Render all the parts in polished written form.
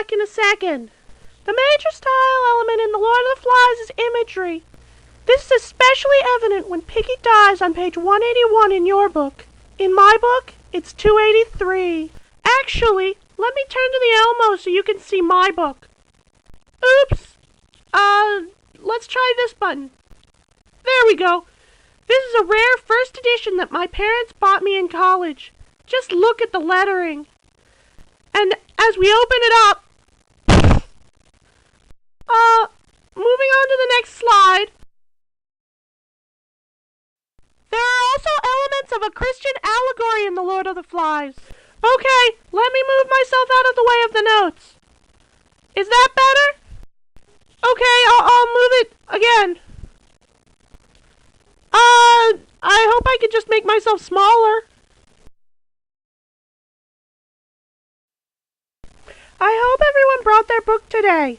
back in a second. The major style element in The Lord of the Flies is imagery. This is especially evident when Piggy dies on page 181 in your book. In my book, it's 283. Actually, let me turn to the Elmo so you can see my book. Oops. Let's try this button. There we go. This is a rare first edition that my parents bought me in college. Just look at the lettering. And as we open it up, moving on to the next slide. There are also elements of a Christian allegory in The Lord of the Flies. Okay, let me move myself out of the way of the notes. Is that better? Okay, I'll move it again. I hope I could just make myself smaller. I hope everyone brought their book today.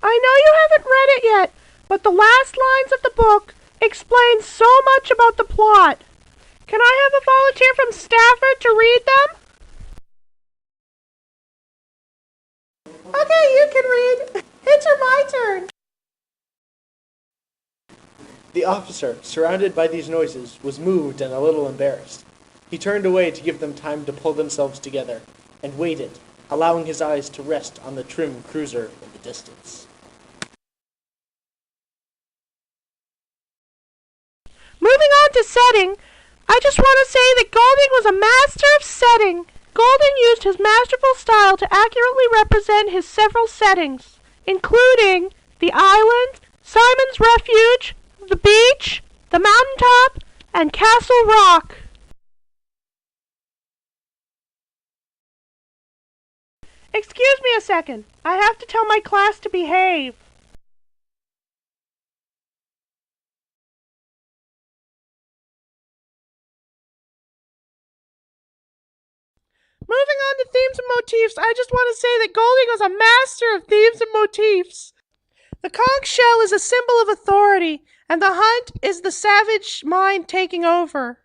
I know you haven't read it yet, but the last lines of the book explain so much about the plot. Can I have a volunteer from Stafford to read them? Okay, you can read. It's my turn. The officer, surrounded by these noises, was moved and a little embarrassed. He turned away to give them time to pull themselves together, and waited, allowing his eyes to rest on the trim cruiser in the distance. Moving on to setting, I just want to say that Golding was a master of setting. Golding used his masterful style to accurately represent his several settings, including the island, Simon's Refuge, the beach, the mountaintop, and Castle Rock. Excuse me a second. I have to tell my class to behave. Moving on to themes and motifs, I just want to say that Golding was a master of themes and motifs. The conch shell is a symbol of authority, and the hunt is the savage mind taking over.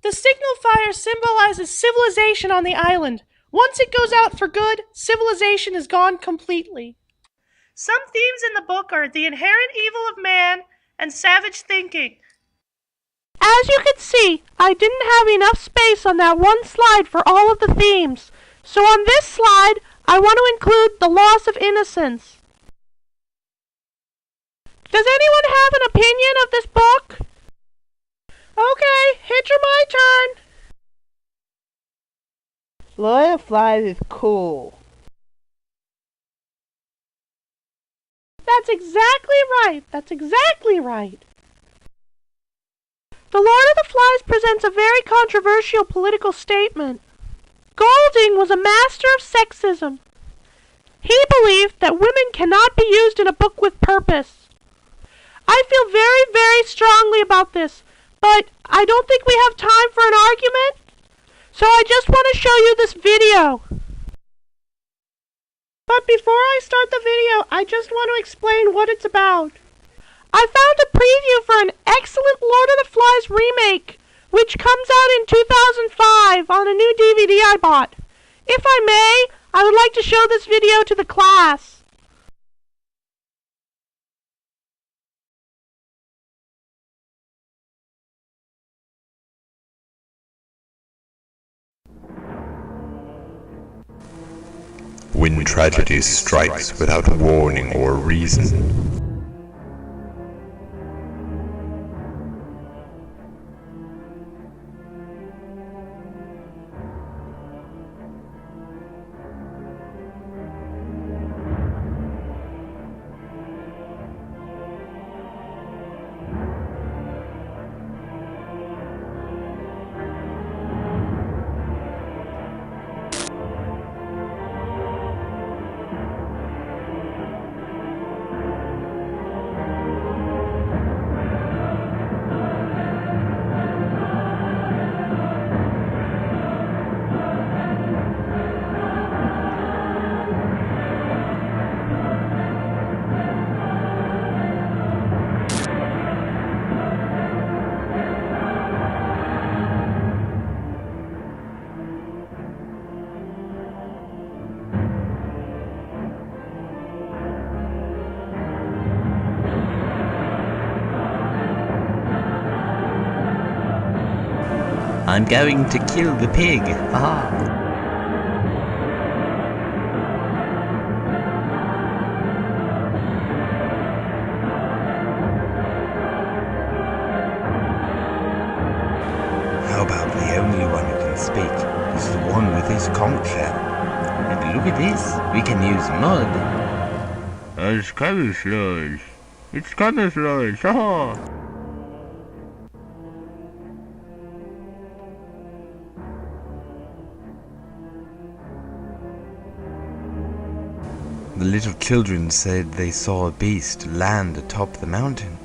The signal fire symbolizes civilization on the island. Once it goes out for good, civilization is gone completely. Some themes in the book are the inherent evil of man and savage thinking. As you can see, I didn't have enough space on that one slide for all of the themes. So on this slide, I want to include the loss of innocence. Does anyone have an opinion of this book? Okay, it's my turn. Lord of the Flies is cool. That's exactly right. That's exactly right. The Lord of the Flies presents a very controversial political statement. Golding was a master of sexism. He believed that women cannot be used in a book with purpose. I feel very, very strongly about this, but I don't think we have time for an argument, so I just want to show you this video. But before I start the video, I just want to explain what it's about. I found a preview for an excellent Lord of the Flies remake, which comes out in 2005 on a new DVD I bought. If I may, I would like to show this video to the class. When tragedy strikes without warning or reason, I'm going to kill the pig. Haha. How about the only one who can speak is the one with his conch shell? And look at this, we can use mud. It's camouflage. It's camouflage. Haha. The little children said they saw a beast land atop the mountain.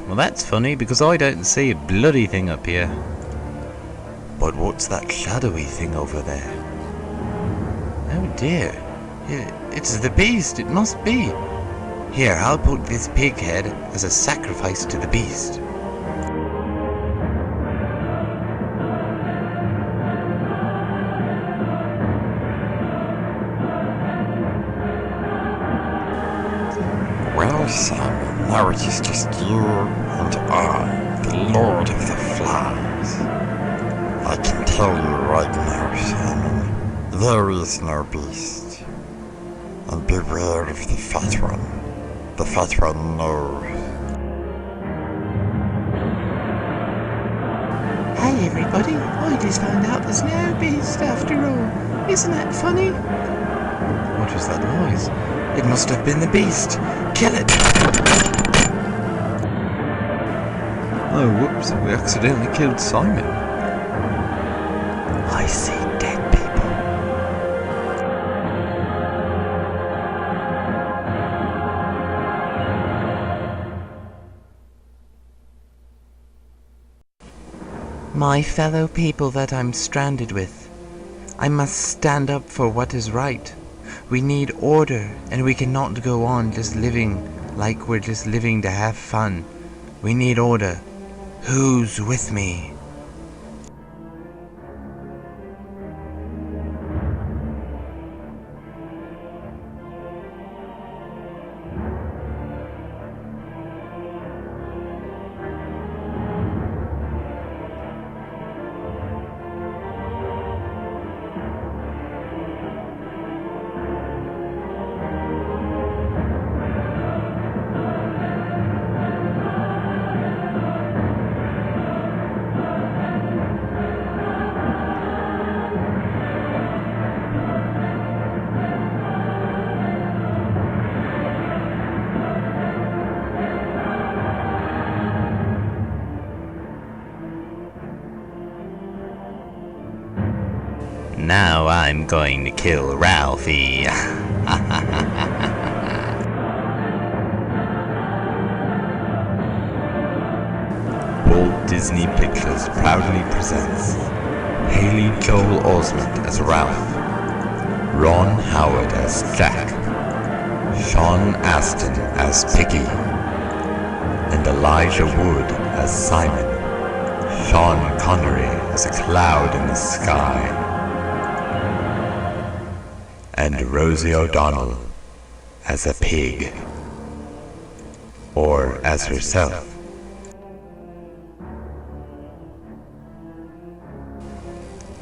Well that's funny because I don't see a bloody thing up here. But what's that shadowy thing over there? Oh dear, it's the beast, it must be. Here, I'll put this pig head as a sacrifice to the beast. Well, Simon, now it is just you and I, the Lord of the Flies. I can tell you right now, Simon, there is no beast. And beware of the fat one. The fat one knows. Hey everybody, I just found out there's no beast after all. Isn't that funny? What was that noise? It must have been the beast. Kill it! Oh, whoops, we accidentally killed Simon. I see dead people. My fellow people that I'm stranded with, I must stand up for what is right. We need order, and we cannot go on just living like we're just living to have fun. We need order. Who's with me? Now I'm going to kill Ralphie. Walt Disney Pictures proudly presents Haley Joel Osment as Ralph, Ron Howard as Jack, Sean Astin as Piggy, and Elijah Wood as Simon, Sean Connery as a cloud in the sky, and Rosie O'Donnell as a pig, or as herself.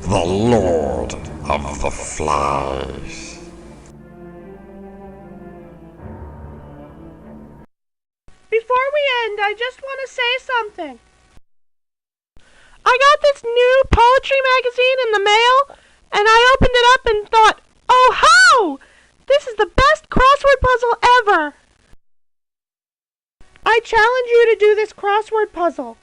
The Lord of the Flies. Before we end, I just want to say something. I got this new poetry magazine in the mail, and I opened it up and thought, oh ho! This is the best crossword puzzle ever! I challenge you to do this crossword puzzle.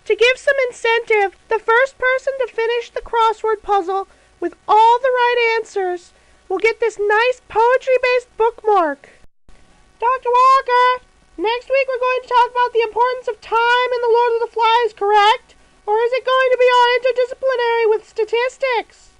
To give some incentive, the first person to finish the crossword puzzle with all the right answers will get this nice poetry-based bookmark. Dr. Walker, next week we're going to talk about the importance of time in the Lord of the Flies, correct? Or is it going to be all interdisciplinary with statistics?